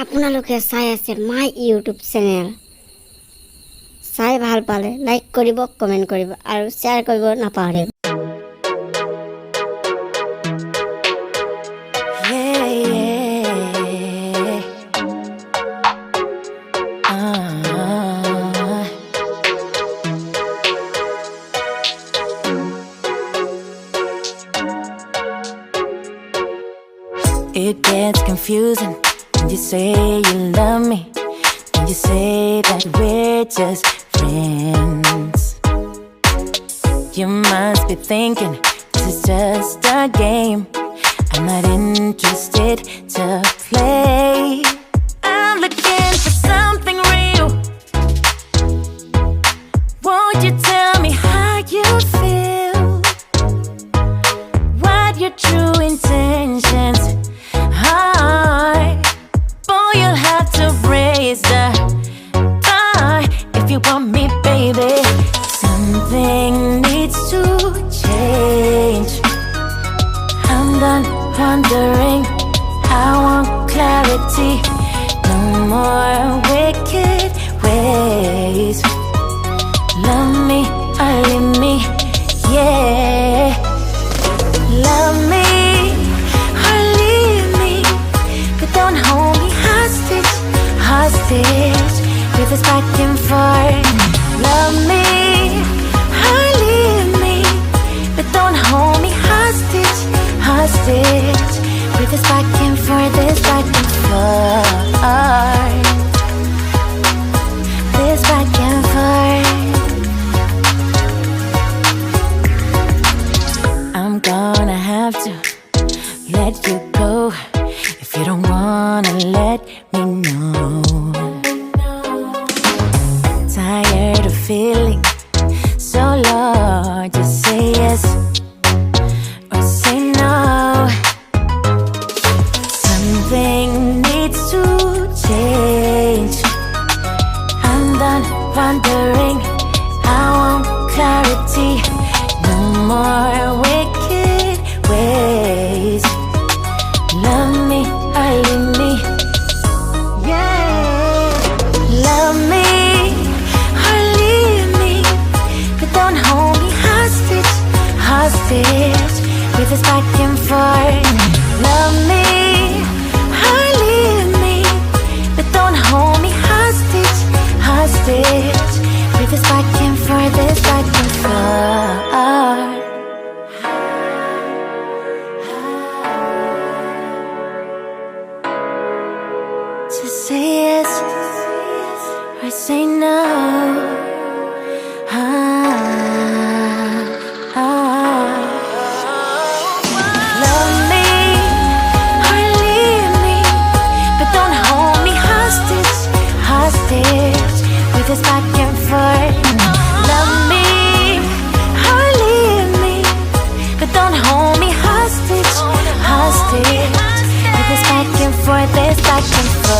আপোনালোকে চাই আছে মাই ইউটিউব চেনেল। চাই ভাল পালে লাইক কৰিব, কমেণ্ট কৰিব আৰু শ্বেয়াৰ কৰিব নাপাহৰিব। It gets confusing when you say you love me, when you say that we're just friends. You must be thinking this is just a game. I'm not interested to play. I'm looking for something real. Won't you tell me how you feel? What your true intentions are? Boy, you'll have to raise the bar if you want me, baby. Something needs to change. I'm done wondering. I want clarity. No more wicked ways. Love me or leave me, yeah. Love me or leave me, but don't hold me hostage, hostage with this back and forth. Love me or leave me, but don't hold me hostage, hostage with this back and forth, this back and forth, this back and forth. I'm gonna have to let you go if you don't wanna let me know. Tired of feeling so low. Just say yes or say no. Something needs to change. I'm done wondering. I want clarity. No more wicked ways. Love me or leave me, yeah. Love me or leave me, but don't hold me hostage, hostage with this back and forth. Love me or leave me, but don't hold me hostage, hostage with this back and forth, this back and forth. To say yes or say no. Love me or leave me, but don't hold me hostage, hostage with this back and forth. Love me or leave me, but don't hold me hostage, hostage with this back and forth, this back and forth.